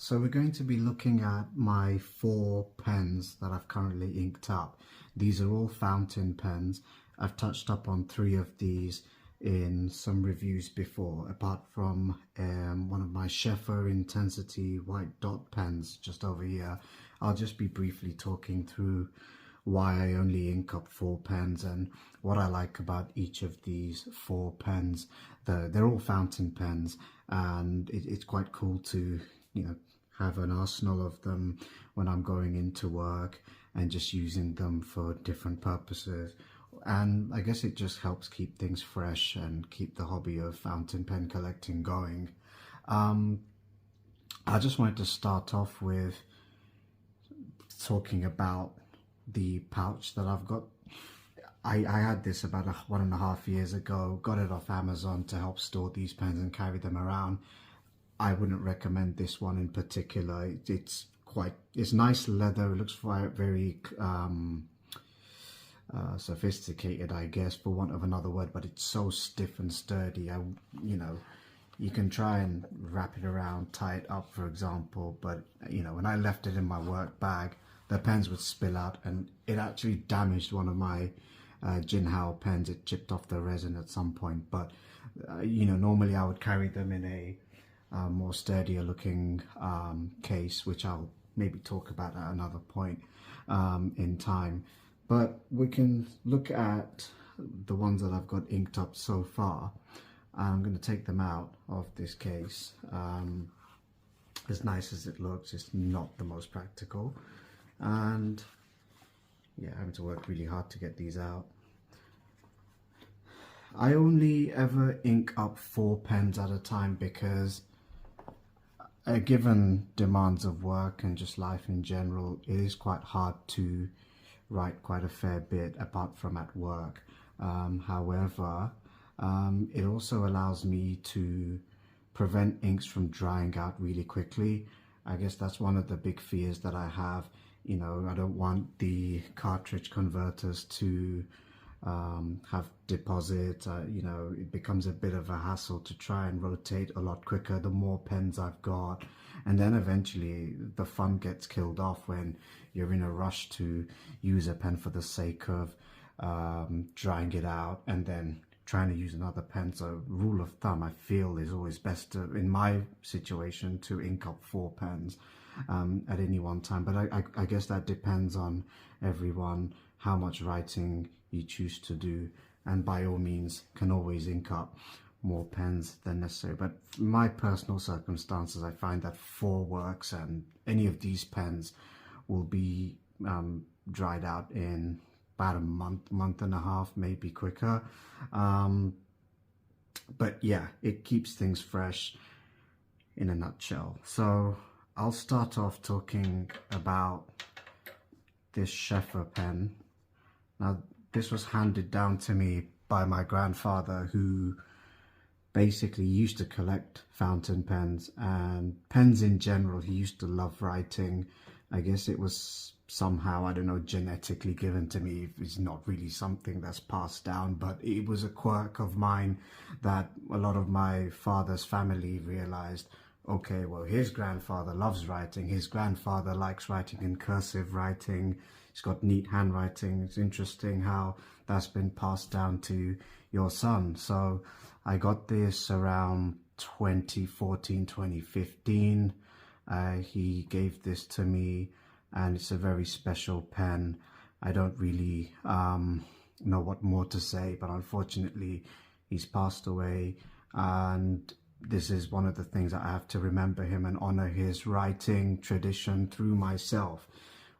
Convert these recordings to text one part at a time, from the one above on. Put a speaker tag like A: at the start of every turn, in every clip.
A: So we're going to be looking at my 4 pens that I've currently inked up. These are all fountain pens. I've touched up on 3 of these in some reviews before, apart from one of my Shepherd Intensity white dot pens just over here. I'll just be briefly talking through why I only ink up 4 pens and what I like about each of these 4 pens. They're all fountain pens, and it's quite cool to, have an arsenal of them when I'm going into work and just using them for different purposes. And I guess it just helps keep things fresh and keep the hobby of fountain pen collecting going. I just wanted to start off with talking about the pouch that I've got. I had this about 1.5 years ago, got it off Amazon to help store these pens and carry them around. I wouldn't recommend this one in particular. It's nice leather. It looks very sophisticated, I guess, for want of another word, but it's so stiff and sturdy. You can try and wrap it around, tie it up, for example, but when I left it in my work bag, the pens would spill out, and it actually damaged one of my Jinal pens. It chipped off the resin at some point, but normally I would carry them in a more sturdier looking case, which I'll maybe talk about at another point in time. But we can look at the ones that I've got inked up so far. I'm going to take them out of this case. As nice as it looks, it's not the most practical, and yeah, having to work really hard to get these out. I only ever ink up 4 pens at a time because given demands of work and just life in general, it is quite hard to write quite a fair bit apart from at work. However, it also allows me to prevent inks from drying out really quickly. I guess that's one of the big fears that I have. I don't want the cartridge converters to have deposits. It becomes a bit of a hassle to try and rotate a lot quicker the more pens I've got, and then eventually the fun gets killed off when you're in a rush to use a pen for the sake of drying it out and then trying to use another pen. So rule of thumb, I feel, is always best to, in my situation, to ink up 4 pens at any one time. But I guess that depends on everyone, how much writing you choose to do, and by all means can always ink up more pens than necessary. But in my personal circumstances, I find that 4 works, and any of these pens will be dried out in about a month and a half, maybe quicker. But yeah, it keeps things fresh in a nutshell. So I'll start off talking about this Shepherd pen. Now, this was handed down to me by my grandfather, who basically used to collect fountain pens and pens in general. He used to love writing. I guess it was somehow, I don't know, genetically given to me. It's not really something that's passed down, but it was a quirk of mine that a lot of my father's family realized, okay, well, his grandfather loves writing. His grandfather likes writing in cursive writing. He's got neat handwriting. It's interesting how that's been passed down to your son. So I got this around 2014, 2015. He gave this to me, and it's a very special pen. I don't really know what more to say, but unfortunately he's passed away, and this is one of the things that I have to remember him and honor his writing tradition through myself.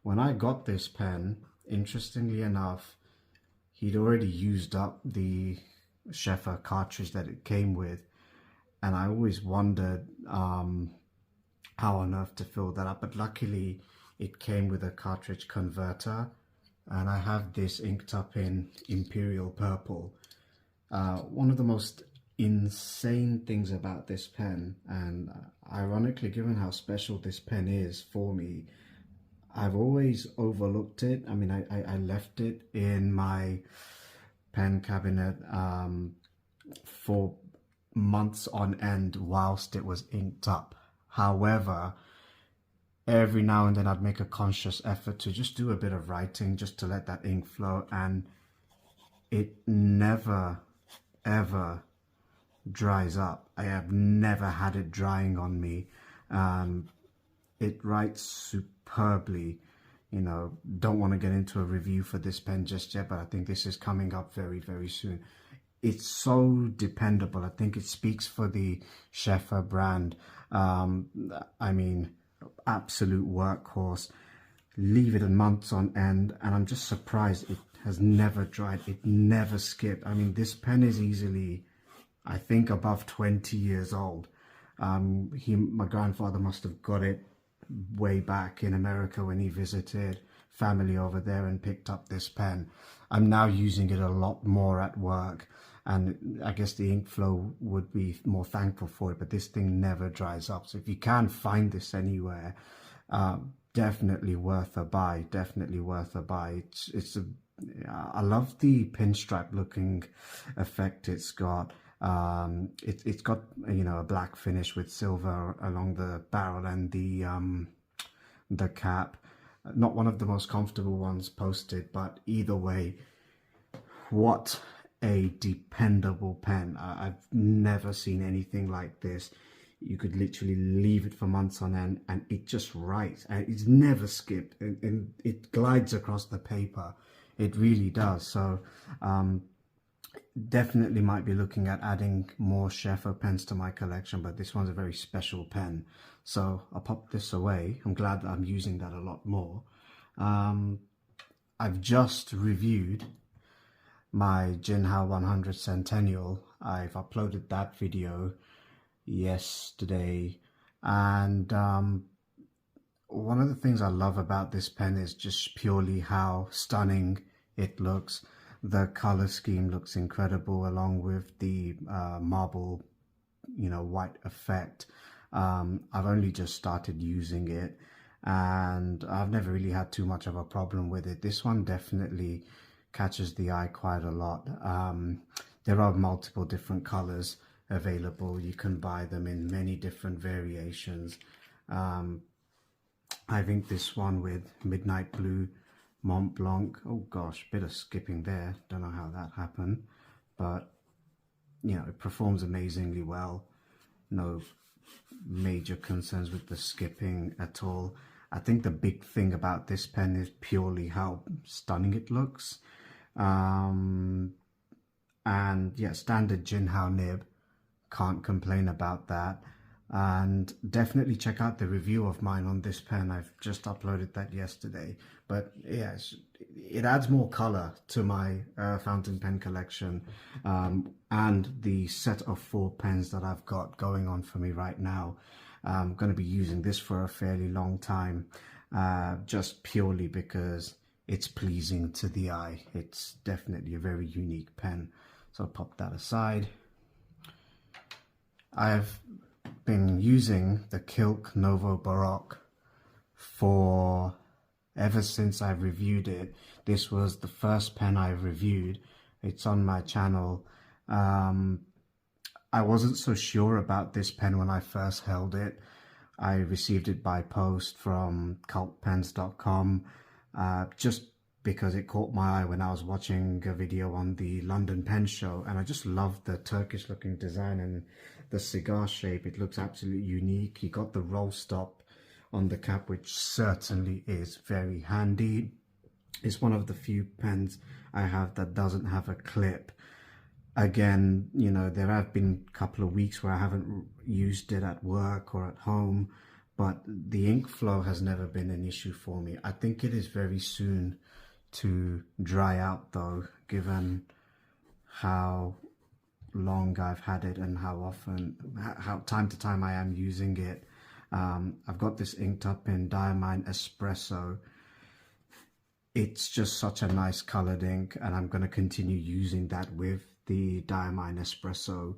A: When I got this pen, interestingly enough, he'd already used up the Shepherd cartridge that it came with, and I always wondered how on earth to fill that up. But luckily it came with a cartridge converter, and I have this inked up in Imperial Purple. One of the most insane things about this pen, and ironically, given how special this pen is for me, I've always overlooked it. I mean, I left it in my pen cabinet for months on end whilst it was inked up. However, every now and then I'd make a conscious effort to just do a bit of writing, just to let that ink flow, and it never, ever dries up. I have never had it drying on me. It writes superbly. You know, don't want to get into a review for this pen just yet, but I think this is coming up very, very soon. It's so dependable. I think it speaks for the Shefa brand. I mean, absolute workhorse. Leave it in months on end, and I'm just surprised it has never dried. It never skipped. I mean, this pen is easily, I think, above 20 years old. My grandfather must have got it way back in America when he visited family over there and picked up this pen. I'm now using it a lot more at work, and I guess the ink flow would be more thankful for it, but this thing never dries up. So if you can find this anywhere, definitely worth a buy. Definitely worth a buy. I love the pinstripe looking effect it's got. It's got, you know, a black finish with silver along the barrel and the cap. Not one of the most comfortable ones posted, but either way, what a dependable pen. I've never seen anything like this. You could literally leave it for months on end and it just writes. It's never skipped, and it glides across the paper. It really does. So definitely might be looking at adding more Shefa pens to my collection, but this one's a very special pen, so I'll pop this away. I'm glad that I'm using that a lot more. I've just reviewed my Jinal 100 Centennial. I've uploaded that video yesterday, and one of the things I love about this pen is just purely how stunning it looks. The color scheme looks incredible, along with the marble, you know, white effect. I've only just started using it, and I've never really had too much of a problem with it. This one definitely catches the eye quite a lot. There are multiple different colors available. You can buy them in many different variations. I think this one with Midnight Blue, Mont Blanc, oh gosh, bit of skipping there, don't know how that happened, but you know, it performs amazingly well. No major concerns with the skipping at all. I think the big thing about this pen is purely how stunning it looks. And yeah, standard Jinal nib, can't complain about that. And definitely check out the review of mine on this pen. I've just uploaded that yesterday. But yes, it adds more color to my fountain pen collection, and the set of 4 pens that I've got going on for me right now. I'm going to be using this for a fairly long time, just purely because it's pleasing to the eye. It's definitely a very unique pen. So I'll pop that aside. I've been using the Killnovo Barack for ever since I've reviewed it. This was the first pen I reviewed. It's on my channel. I wasn't so sure about this pen when I first held it. I received it by post from cultpens.com, just because it caught my eye when I was watching a video on the London Pen Show, and I just loved the Turkish looking design and the cigar shape. It looks absolutely unique. You got the roll stop on the cap, which certainly is very handy. It's one of the few pens I have that doesn't have a clip. Again, you know, there have been a couple of weeks where I haven't used it at work or at home, but the ink flow has never been an issue for me. I think it is very soon to dry out though, given how long I've had it and how time to time I am using it. I've got this inked up in Diamine Espresso. It's just such a nice colored ink, and I'm going to continue using that with the Diamine Espresso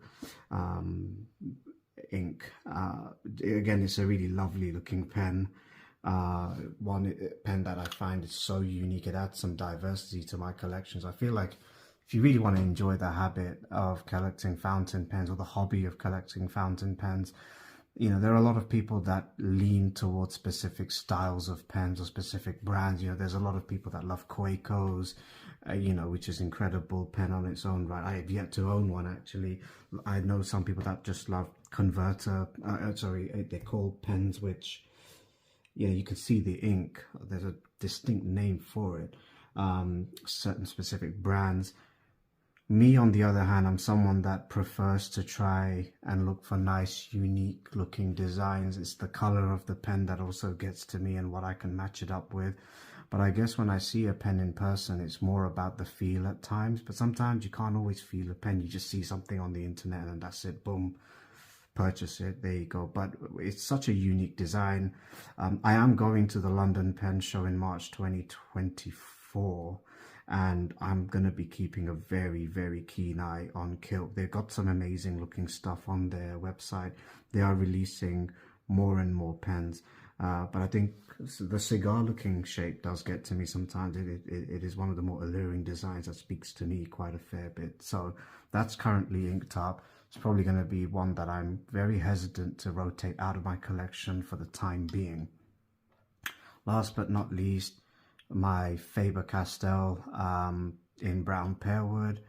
A: ink. Again, it's a really lovely looking pen. One pen that I find is so unique. It adds some diversity to my collections. I feel like if you really want to enjoy the habit of collecting fountain pens, or the hobby of collecting fountain pens, you know, there are a lot of people that lean towards specific styles of pens or specific brands. You know, there's a lot of people that love Quaco's, you know, which is incredible pen on its own right. I have yet to own one actually. I know some people that just love converter. They're called pens which, you know, you can see the ink. There's a distinct name for it. Certain specific brands. Me, on the other hand, I'm someone that prefers to try and look for nice, unique looking designs. It's the color of the pen that also gets to me and what I can match it up with. But I guess when I see a pen in person, it's more about the feel at times. But sometimes you can't always feel a pen. You just see something on the internet and that's it. Boom, purchase it. There you go. But it's such a unique design. I am going to the London Pen Show in March 2024. And I'm going to be keeping a very, very keen eye on Kilt. They've got some amazing looking stuff on their website. They are releasing more and more pens. But I think the cigar looking shape does get to me sometimes. It is one of the more alluring designs that speaks to me quite a fair bit. So that's currently inked up. It's probably going to be one that I'm very hesitant to rotate out of my collection for the time being. Last but not least, my Faber Castell in brown pearwood.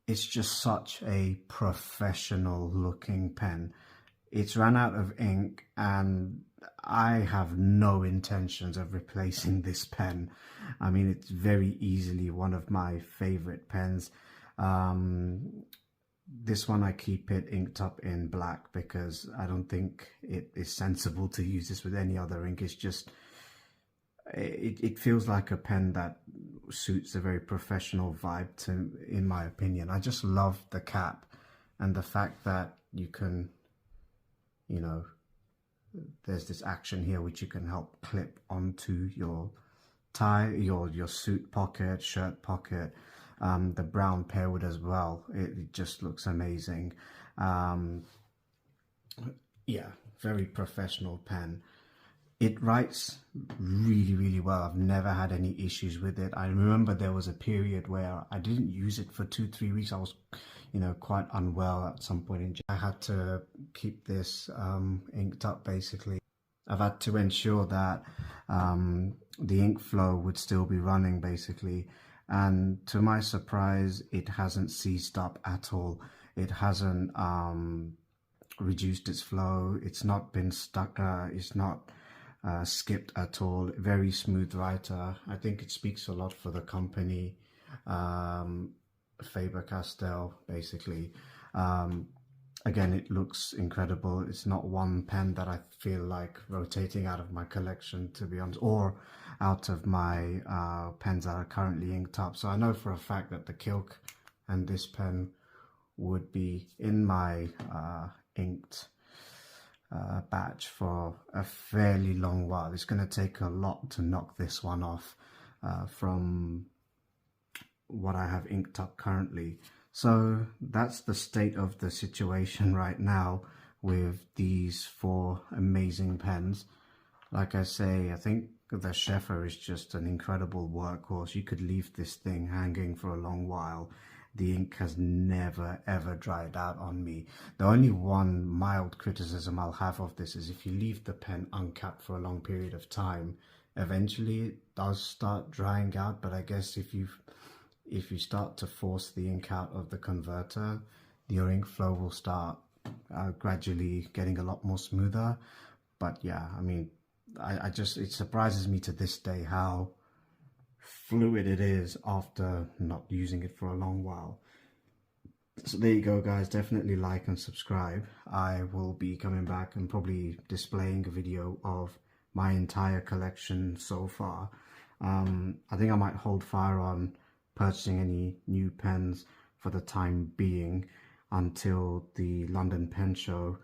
A: It's just such a professional looking pen. It's run out of ink and I have no intentions of replacing this pen. I mean, it's very easily one of my favorite pens. This one I keep it inked up in black because I don't think it is sensible to use this with any other ink. It's just it feels like a pen that suits a very professional vibe to, in my opinion. I just love the cap and the fact that you can, you know, there's this action here which you can help clip onto your tie, your suit pocket, shirt pocket, the brown pearwood as well. It just looks amazing. Yeah, very professional pen. It writes really, really well. I've never had any issues with it. I remember there was a period where I didn't use it for 2-3 weeks. I was, you know, quite unwell at some point in January. I had to keep this inked up basically. I've had to ensure that the ink flow would still be running basically. And to my surprise, it hasn't ceased up at all. It hasn't reduced its flow. It's not been stuck. It's not skipped at all. Very smooth writer. I think it speaks a lot for the company, Faber Castell basically. Again, it looks incredible. It's not one pen that I feel like rotating out of my collection, to be honest, or out of my pens that are currently inked up. So I know for a fact that the Kilk and this pen would be in my inked batch for a fairly long while. It's going to take a lot to knock this one off from what I have inked up currently. So that's the state of the situation right now with these 4 amazing pens. Like I say, I think the Shefa is just an incredible workhorse. You could leave this thing hanging for a long while. The ink has never ever dried out on me. The only one mild criticism I'll have of this is if you leave the pen uncapped for a long period of time, eventually it does start drying out. But I guess if you start to force the ink out of the converter, your ink flow will start gradually getting a lot more smoother. But yeah, I mean, it surprises me to this day how fluid it is after not using it for a long while. So there you go guys, definitely like and subscribe. I will be coming back and probably displaying a video of my entire collection so far. I think I might hold fire on purchasing any new pens for the time being until the London Pen Show.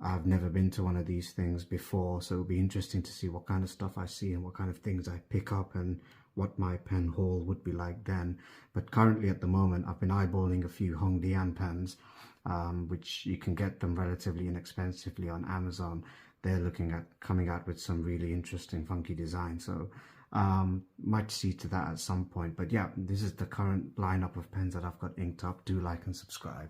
A: I've never been to one of these things before, so it'll be interesting to see what kind of stuff I see and what kind of things I pick up and what my pen haul would be like then. But currently at the moment, I've been eyeballing a few Hongdian pens, which you can get them relatively inexpensively on Amazon. They're looking at coming out with some really interesting funky designs, so might see to that at some point. But yeah, this is the current lineup of pens that I've got inked up. Do like and subscribe.